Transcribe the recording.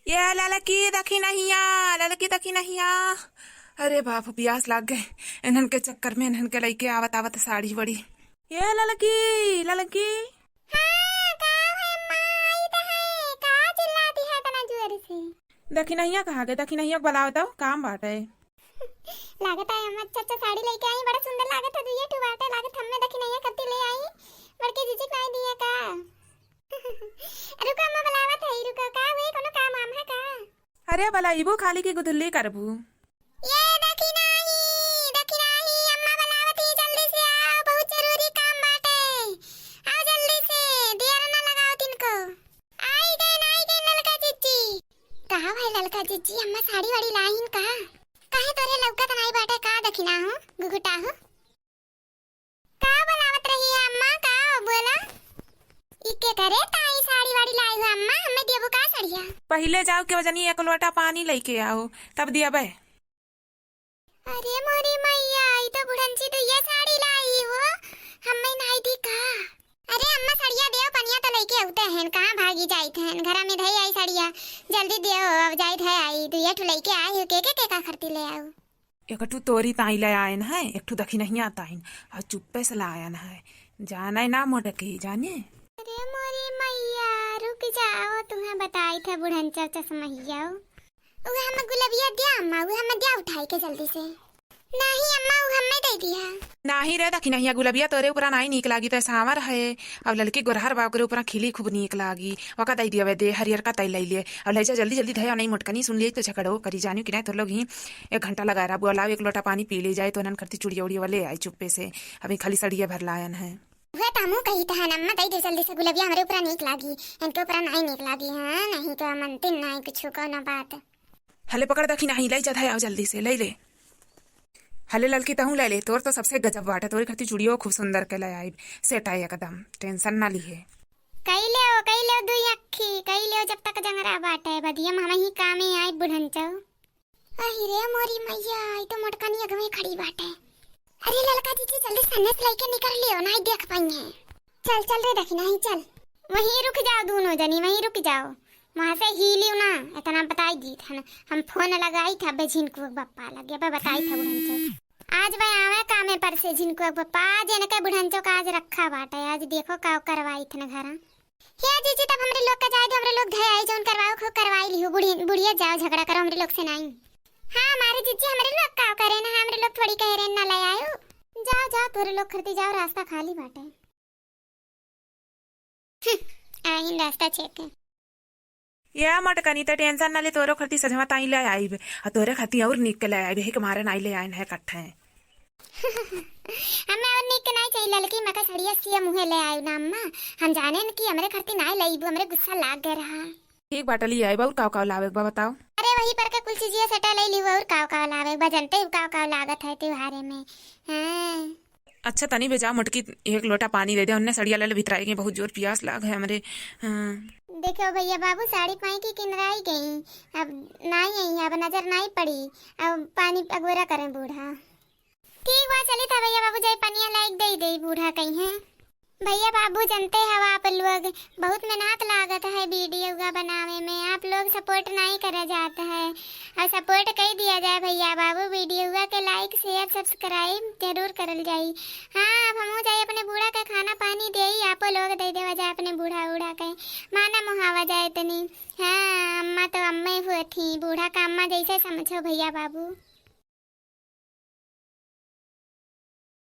ये ललकी दखी नहिया, ललकी दखी नहिया। अरे बाप प्यास लाग गए इन्हन के चक्कर में। इन्हन के लइके आवत आवत साड़ी बड़ी। ये ललकी ललकी। हाँ, का है अम्मा? आई तो है। का चिल्लाती है इतना जोर से? दखी नहिया कहाँ गए? दखी नहिया को बुलाओ तो काम बाटे। लागत है अम्मा अच्छा साड़ी लेके आई, बड़ा सुंदर लागत है। दुइये ठु बाटे लागत हमें दखी नहीं करती ले आई। बड़के जीजी नहीं दिया का? रुको अम्मा बुलावत है, रुको। का हुई? कोनो काम आम है का? अरे बलाइबू खाली की गुदुल्ली करबू। ये दखी नहीं अम्मा बुलावत ही, जल्दी से आओ, बहुत जरूरी काम बाटे। आओ जल्दी से, देर ना लगाओ तिनको। आई गए ललका जीजी। कहा भाई ललका जीजी, अम्मा साड़ी वाड़ी लाइन का? काहे तोरे लौकत नहीं बाटे का? दखी ना हो गुगुटा हो का बुलावत रही है अम्मा? का बोला इके करे ताई साड़ी वाड़ी लाई हो अम्मा? हमें देबो का साड़िया? पहले जाओ के वजनी एक लोटा पानी लेके आओ तब दिया बे। अरे मोरी मैया, ई तो बुढ़नची तो ये साड़ी लाई हो, हमें नहीं दी का? अरे अम्मा साड़िया देओ, पनिया तो लेके आउते हैं। कहां भागी जाइत हैं? घर में धई आई साड़िया, जल्दी देओ। अब जाइत है आई तो ये ठु लेके आई हो। के का खरती ले आओ? एक ठू तोरी ताई ले आयन है, एक ठू दखी नहीं आता और चुप्पे से लायन है। जाना ना मोटकी जाने। अरे मोरी मैया, रुक जाओ, तुम्हें बताई था बुढ़न चाचा समझिया। वो हमें गुलाबिया दिया अम्मा, वो हमें दिया उठाई के जल्दी से। नहीं अम्मा, वो हमें दे दिया। नाही रे दखी नहीं गुलाबिया तोरे ऊपर नहीं नीक लागी तो सांवर है। अब लड़की गोरहर बाब के ऊपर खिली खूब नीक लागी। वका दई दिया दे हरियर का तई ले लिए। अब ले जा जल्दी जल्दी धया नहीं मोटकनी सुन लिए तो झगड़ो करी जानी कि नहीं तो लोग ही 1 घंटा लगा रहा। बुलाओ एक लोटा पानी पी ले जाए तो नन करती चुड़िया उड़िया वाले आई चुप्पे से। अभी खाली सड़िया भर लायन है। वह तामू कही था अम्मा, दई दे जल्दी से, गुलाबिया हमारे ऊपर नीक लागी, इनके ऊपर नहीं नीक लागी। हां नहीं तो मनती नहीं कुछ को ना बात। हले पकड़ दखी नहीं ले जा धया जल्दी से ले ले। हले ललकी तहू ले ले, तोर तो सबसे गजब बाटे। तोरी खाती चुड़ियो खूब सुंदर के ले आई सेट आई एकदम, टेंशन ना ली है। कई ले दुई अखी कई ले, जब तक जंगरा बाटे बदिया हम ही कामे आई बुढ़न चौ। अहि रे मोरी मैया, ई तो मोटकनी अगवे खड़ी बाटे। अरे ललका दीदी जल्दी सन्नेस लेके निकल लियो, नहीं देख पाएंगे। चल रे दखी नहीं, चल वहीं रुक जाओ, दोनों जनी वहीं रुक जाओ। वहां से हिलियो ना, इतना बताई दी था। हम फोन लगाई था बे झिनको बप्पा लगे बे बताई था बुढ़न आज भाई आवे कामे पर से झिनको बप्पा आज इनके बुढ़न का आज रखा बाटे। आज देखो का करवाई थन घरा। हे जीजी तब हमरे लोग का जाए, हमरे लोग धय आई जोन करवाओ खो करवाई लियो। बुढ़िया जाओ झगड़ा करो हमरे लोग से नहीं। हां हमारे जीजी हमरे लोग का करे ना, हमरे लोग थोड़ी कह रहे ना ले आयो। जाओ तोरे लोग खरती जाओ, रास्ता खाली बाटे। आइन रास्ता चेक है। या मटकनी तो टेंशन ना ले, तोरो खरती सजवा ताई ले आई और तोरे खाती और निक के ले आई है के मारे नहीं ले आइन है कट्ठे। हमें और निक नहीं चाहिए ललकी, मका सड़िया सिया मुहे ले आई ना अम्मा। हम जाने न कि हमरे खरती नहीं लईबू, हमरे गुस्सा लाग गए रहा। ठीक बाटली आई बाऊ काव लावे बा बताओ। अरे वही पर के कुल चीजिया सटा ले ली और काव लावे बजनते काव लागत है त्योहारे में। हां अच्छा तनी भेजा मोटकी 1 लोटा पानी दे दे, उन्ने सड़िया ले भितराई के बहुत जोर प्यास लाग है हमरे। देखो भैया बाबू साड़ी पाई की किनराई गई, अब नहीं आई, अब नजर नहीं पड़ी, अब पानी अगोरा करें बूढ़ा। ठीक बा चली था भैया बाबू, जाई पनिया लाइक दे बूढ़ा कहीं है। भैया बाबू जानते हैं आप लोग बहुत मेहनत लागत है वीडियो का बनावे में, आप लोग सपोर्ट नहीं करे जाते हैं और सपोर्ट कर दिया जाए भैया बाबू। वीडियो के लाइक शेयर सब्सक्राइब जरूर करल जाई। हाँ अब हम जाए अपने बूढ़ा का खाना पानी दे, आप लोग दे देवा जाए अपने बूढ़ा उड़ा के माना मुहावा जाए इतनी। हाँ अम्मा तो अम्मा ही हुई थी, बूढ़ा का अम्मा जैसे समझो भैया बाबू।